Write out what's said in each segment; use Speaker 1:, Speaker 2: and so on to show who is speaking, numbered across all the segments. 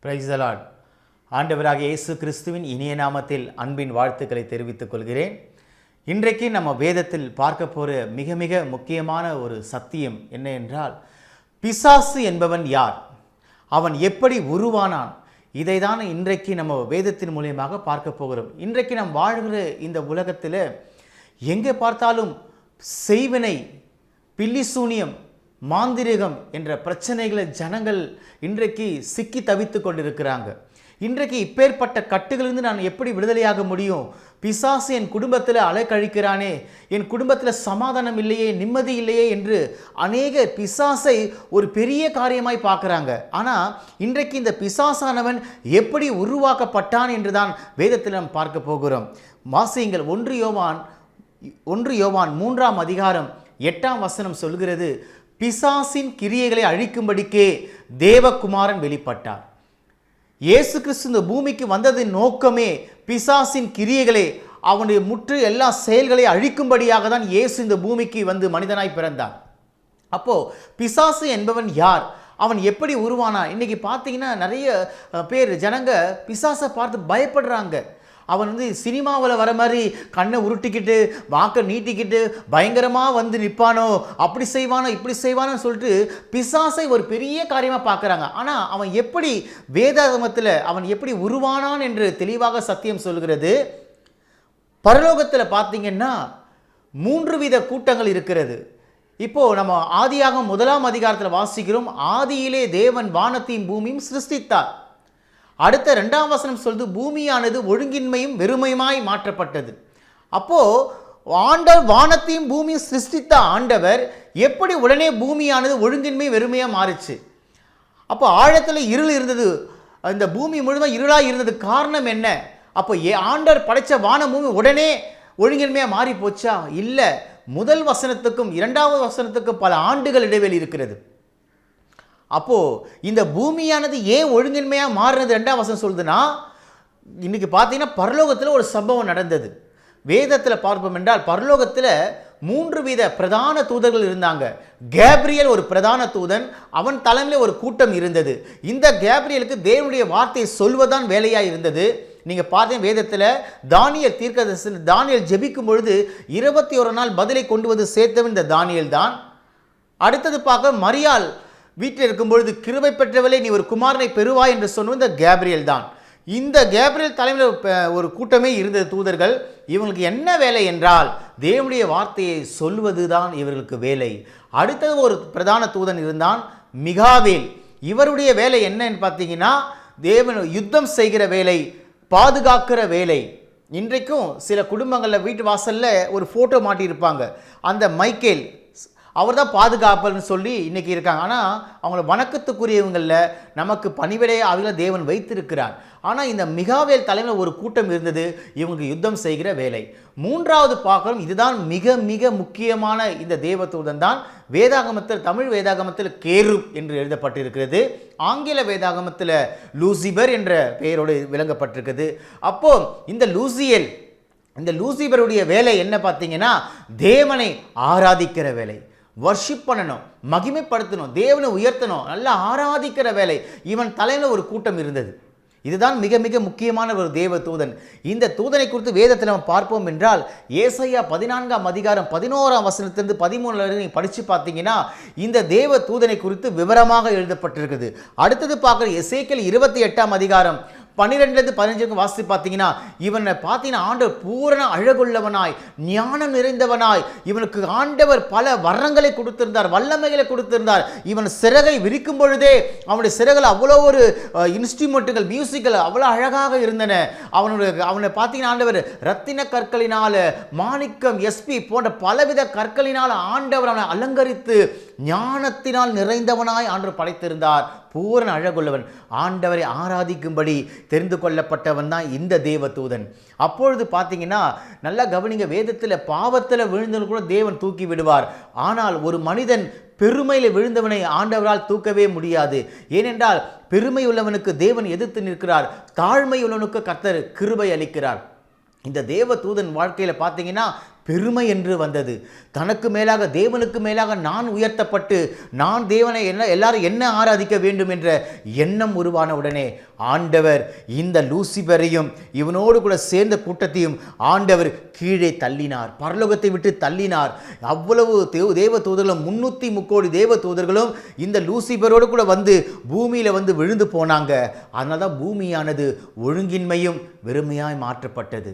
Speaker 1: Praise the Lord. ஆண்டவராகிய இயேசு கிறிஸ்துவின் இனிய நாமத்தில் அன்பின் வாழ்த்துக்களை தெரிவித்துக் கொள்கிறேன். இன்றைக்கு நம்ம வேதத்தில் பார்க்க போகிற மிக மிக முக்கியமான ஒரு சத்தியம் என்ன என்றால், பிசாசு என்பவன் யார், அவன் எப்படி உருவானான், இதை தான் இன்றைக்கு நம்ம வேதத்தின் மூலியமாக பார்க்க போகிறோம். இன்றைக்கு நாம் வாழ்கிற இந்த உலகத்தில் எங்கே பார்த்தாலும் செய்வினை, பில்லிசூனியம், மாந்திரிகம் என்ற பிரச்சனைகளை ஜனங்கள் இன்றைக்கு சிக்கி தவித்து கொண்டிருக்கிறாங்க. இன்றைக்கு இப்பேற்பட்ட கட்டுகளிலிருந்து நான் எப்படி விடுதலையாக முடியும்? பிசாசு என் குடும்பத்தில் அலைக்கழிக்கிறானே, என் குடும்பத்தில் சமாதானம் இல்லையே, நிம்மதி இல்லையே என்று அநேக பிசாசை ஒரு பெரிய காரியமாய் பார்க்குறாங்க. ஆனால் இன்றைக்கு இந்த பிசாசானவன் எப்படி உருவாக்கப்பட்டான் என்று தான் வேதத்தில் நாம் பார்க்க போகிறோம். வாசியுங்கள். 1 யோவான் 3ஆம் அதிகாரம் 8ஆம் வசனம் சொல்கிறது, பிசாசின் கிரியைகளை அழிக்கும்படிக்கே தேவகுமாரன் வெளிப்பட்டார். இயேசு கிறிஸ்து இந்த பூமிக்கு வந்ததின் நோக்கமே பிசாசின் கிரியைகளை, அவனுடைய முற்று எல்லா செயல்களை அழிக்கும்படியாக தான் இயேசு இந்த பூமிக்கு வந்து மனிதனாய் பிறந்தார். அப்போ பிசாசு என்பவன் யார், அவன் எப்படி உருவானான்? இன்னைக்கு பார்த்தீங்கன்னா நிறைய பேர் ஜனங்க பிசாசை பார்த்து பயப்படுறாங்க. அவன் சினிமாவில் வர மாதிரி கண்ணை உருட்டிக்கிட்டு வாக்கை நீட்டிக்கிட்டு பயங்கரமாக வந்து நிற்பானோ, அப்படி செய்வானோ இப்படி செய்வானோன்னு சொல்லிட்டு பிசாசை ஒரு பெரிய காரியமாக பார்க்குறாங்க. ஆனால் அவன் எப்படி வேதாகமத்தில் அவன் எப்படி உருவானான் என்று தெளிவாக சத்தியம் சொல்கிறது. பரலோகத்தில் பார்த்தீங்கன்னா 3 வித கூட்டங்கள் இருக்கிறது. இப்போது நம்ம ஆதியாகமம் 1ஆம் அதிகாரத்தில் வாசிக்கிறோம், ஆதியிலே தேவன் வானத்தையும் பூமியும் சிருஷ்டித்தார். அடுத்த 2ஆம் வசனம் சொல்லுது, பூமியானது ஒழுங்கின்மையும் வெறுமையுமாய் மாற்றப்பட்டது. அப்போது ஆண்டவர் வானத்தையும் பூமியும் சிருஷ்டித்த ஆண்டவர் எப்படி உடனே பூமியானது ஒழுங்கின்மை வெறுமையாக மாறிச்சு? அப்போ ஆழத்தில் இருள் இருந்தது, இந்த பூமி முழுவதும் இருளாக இருந்தது. காரணம் என்ன? அப்போ ஆண்டவர் படைத்த வான பூமி உடனே ஒழுங்கின்மையாக மாறி போச்சா? இல்லை. முதல் வசனத்துக்கும் 2வது வசனத்துக்கும் பல ஆண்டுகள் இடைவெளி இருக்கிறது. அப்போது இந்த பூமியானது ஏன் ஒழுங்கின்மையாக மாறினது 2ஆம் வசனம் சொல்லுதுன்னா, இன்றைக்கி பார்த்தீங்கன்னா பரலோகத்தில் ஒரு சம்பவம் நடந்தது. வேதத்தில் பார்ப்போம் என்றால் பரலோகத்தில் 3 வித பிரதான தூதர்கள் இருந்தாங்க. கேப்ரியல் ஒரு பிரதான தூதன், அவன் தலைமையில் ஒரு கூட்டம் இருந்தது. இந்த கேப்ரியலுக்கு தேவனுடைய வார்த்தையை சொல்வதுதான் வேலையாக இருந்தது. நீங்கள் பார்த்தீங்க வேதத்தில் தானியேல் தீர்க்கதரிசி, தானியேல் ஜெபிக்கும் பொழுது 21 நாள் பதிலை கொண்டு வந்து சேர்த்தவன் இந்த தானியேல் தான். அடுத்தது பார்க்க மரியாள் வீட்டில் இருக்கும்பொழுது, கிருபை பெற்றவளே நீ ஒரு குமாரனை பெறுவாய் என்று சொன்னது இந்த கேப்ரியல் தான். இந்த கேப்ரியல் தலைமையில் ஒரு கூட்டமே இருந்தது தூதர்கள். இவங்களுக்கு என்ன வேலை என்றால் தேவனுடைய வார்த்தையை சொல்வது தான் இவர்களுக்கு வேலை. அடுத்தது ஒரு பிரதான தூதன் இருந்தான், மிகாவேல். இவருடைய வேலை என்னன்னு பார்த்தீங்கன்னா, தேவன் யுத்தம் செய்கிற வேலை, பாதுகாக்கிற வேலை. இன்றைக்கும் சில குடும்பங்களில் வீட்டு வாசலில் ஒரு ஃபோட்டோ மாட்டியிருப்பாங்க. அந்த மைக்கேல் அவர் தான் பாதுகாப்பல்னு சொல்லி இன்றைக்கி இருக்காங்க. ஆனால் அவங்கள வணக்கத்துக்குரியவங்களில் நமக்கு பணிவிடையை அவங்கள தேவன் வைத்திருக்கிறார். ஆனால் இந்த மிகாவேல் தலைமையில் ஒரு கூட்டம் இருந்தது, இவங்களுக்கு யுத்தம் செய்கிற வேலை. 3வது பார்க்கிறோம், இதுதான் மிக மிக முக்கியமான இந்த தேவதூதன் தான். வேதாகமத்தில், தமிழ் வேதாகமத்தில் கேருப் என்று எழுதப்பட்டிருக்கிறது. ஆங்கில வேதாகமத்தில் லூசிபர் என்ற பெயரோடு விளங்கப்பட்டிருக்கிறது. அப்போ இந்த லூசிபருடைய வேலை என்ன பார்த்தீங்கன்னா, தேவனை ஆராதிக்கிற வேலை, வர்ஷிப் பண்ணணும், மகிமைப்படுத்தணும், தேவனை உயர்த்தணும், நல்லா ஆராதிக்கிற வேலை. இவன் தலையில் ஒரு கூட்டம் இருந்தது. இதுதான் மிக மிக முக்கியமான ஒரு தேவ தூதன். இந்த தூதனை குறித்து வேதத்தில் நம்ம பார்ப்போம் என்றால், ஏசாயா 14ஆம் அதிகாரம் 11ஆம் வசனத்திலிருந்து 13 வரை நீங்கள் படித்து பார்த்தீங்கன்னா இந்த தேவ தூதனை குறித்து விவரமாக எழுதப்பட்டிருக்குது. அடுத்தது பார்க்குற எசேக்கியேல் 28ஆம் அதிகாரம் 12லேருந்து 15 வாசித்து பார்த்தீங்கன்னா, இவனை பார்த்தீங்கன்னா ஆண்டவர் பூரண அழகுள்ளவனாய், ஞானம் நிறைந்தவனாய், இவனுக்கு ஆண்டவர் பல வரங்களை கொடுத்திருந்தார், வல்லமைகளை கொடுத்திருந்தார். இவன் சிறகை விரிக்கும் பொழுதே அவனுடைய சிறகுகள் அவ்வளோ ஒரு இன்ஸ்ட்ருமெண்ட்டுகள், மியூசிக்கல் அவ்வளோ அழகாக இருந்தன. அவனை பார்த்தீங்கன்னா ஆண்டவர் ரத்தின கற்களினால், மாணிக்கம், எஸ்பி போன்ற பலவித கற்களினால் ஆண்டவர் அவனை அலங்கரித்து ஞானத்தினால் நிறைந்தவனாய் ஆண்டவர் படைத்திருந்தார். பூரண அழகுள்ளவன், ஆண்டவரை ஆராதிக்கும்படி தெரிந்து கொள்ளப்பட்டவன் தான் இந்த தேவதூதன். அப்பொழுது பார்த்தீங்கன்னா நல்லா கவனிங்க, வேதத்தில் பாவத்தில் விழுந்தவன் கூட தேவன் தூக்கி விடுவார். ஆனால் ஒரு மனிதன் பெருமையில் விழுந்தவனை ஆண்டவரால் தூக்கவே முடியாது. ஏனென்றால் பெருமை உள்ளவனுக்கு தேவன் எதிர்த்து நிற்கிறார், தாழ்மை உள்ளவனுக்கு கர்த்தர் கிருபை அளிக்கிறார். இந்த தேவ தூதன் வாழ்க்கையில் பார்த்தீங்கன்னா பெருமை என்று வந்தது. தனக்கு மேலாக, தேவனுக்கு மேலாக நான் உயர்த்தப்பட்டு நான் தேவனை எல்லாரும் என்ன ஆராதிக்க வேண்டும் என்ற எண்ணம் உருவான உடனே ஆண்டவர் இந்த லூசிபரையும் இவனோடு கூட சேர்ந்த கூட்டத்தையும் ஆண்டவர் கீழே தள்ளினார், பரலோகத்தை விட்டு தள்ளினார். அவ்வளவு தேவ தூதர்களும் 330 தேவ தூதர்களும் இந்த லூசிபரோடு கூட வந்து பூமியில் வந்து விழுந்து போனாங்க. அதனால தான் பூமியானது ஒழுங்கின்மையும் வெறுமையாய் மாற்றப்பட்டது.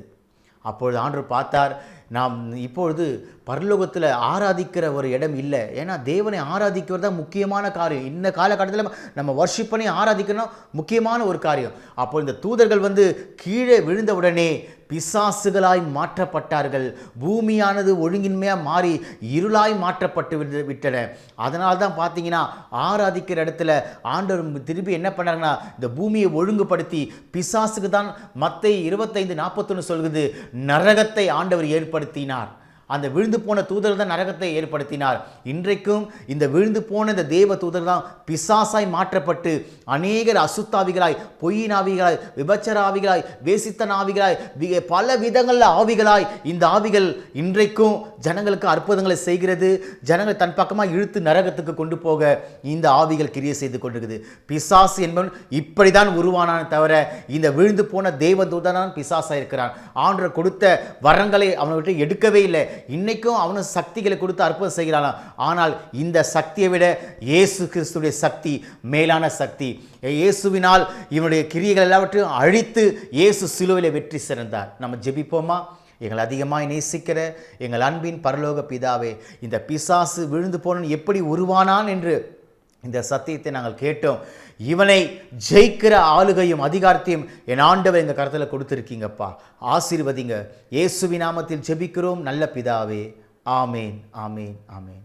Speaker 1: அப்பொழுது ஆண்டவர் பார்த்தார், நாம் இப்பொழுது பரலோகத்தில் ஆராதிக்கிற ஒரு இடம் இல்லை. ஏன்னா தேவனை ஆராதிக்கிறது தான் முக்கியமான காரியம். இந்த காலகட்டத்தில் நம்ம வர்ஷிப் பண்ணி ஆராதிக்கணும் முக்கியமான ஒரு காரியம். அப்போ இந்த தூதர்கள் வந்து கீழே விழுந்தவுடனே பிசாசுகளாய் மாற்றப்பட்டார்கள். பூமியானது ஒழுங்கின்மையாக மாறி இருளாய் மாற்றப்பட்டு விட்டன. அதனால தான் பார்த்தீங்கன்னா ஆராதிக்கிற இடத்துல ஆண்டவர் திருப்பி என்ன பண்ணாங்கன்னா இந்த பூமியை ஒழுங்குபடுத்தி பிசாசுக்கு தான் மத்தேயு 25:41 சொல்கிறது, நரகத்தை ஆண்டவர் ஏற்படுத்தினார். அந்த விழுந்து போன தூதர் தான் நரகத்தை ஏற்படுத்தினார். இன்றைக்கும் இந்த விழுந்து போன இந்த தேவ தூதர் தான் பிசாசாய் மாற்றப்பட்டு அநேகர் அசுத்தாவிகளாய், பொய்யின் ஆவிகளாய், விபச்சர ஆவிகளாய், வேசித்தன ஆவிகளாய், பல விதங்களில் ஆவிகளாய் இந்த ஆவிகள் இன்றைக்கும் ஜனங்களுக்கு அற்புதங்களை செய்கிறது. ஜனங்கள் தன் பக்கமாக இழுத்து நரகத்துக்கு கொண்டு போக இந்த ஆவிகள் கிரியை செய்து கொண்டிருக்குது. பிசாசு என்பவன் இப்படி தான் உருவானான் தவிர இந்த விழுந்து போன தேவ தூதனான் பிசாசாக இருக்கிறான். ஆண்டவர் கொடுத்த வரங்களை அவனை விட்டு எடுக்கவே இல்லை. இன்னைக்கும் அவனும் சக்திகளை கொடுத்து அற்புதம் செய்கிறான். ஆனால் இந்த சக்தியை விட இயேசு கிறிஸ்துடைய சக்தி மேலான சக்தி. இயேசுவினால் இவனுடைய கிரியைகள் எல்லாவற்றையும் அழித்து இயேசு சிலுவையிலே வெற்றி சிறந்தார். நம்ம ஜெபிப்போமா? எங்கள் அதிகமாக நேசிக்கிற எங்கள் அன்பின் பரலோக பிதாவே, இந்த பிசாசு விழுந்து போனவன் எப்படி உருவானான் என்று இந்த சத்தியத்தை நாங்கள் கேட்டோம். இவனை ஜெயிக்கிற ஆளுகையும் அதிகாரத்தையும் என் ஆண்டவர் எங்கள் கருத்தில் கொடுத்துருக்கீங்கப்பா. ஆசீர்வதிங்க. இயேசுவின் நாமத்தில் ஜெபிக்கிறோம் நல்ல பிதாவே. ஆமேன், ஆமேன், ஆமேன்.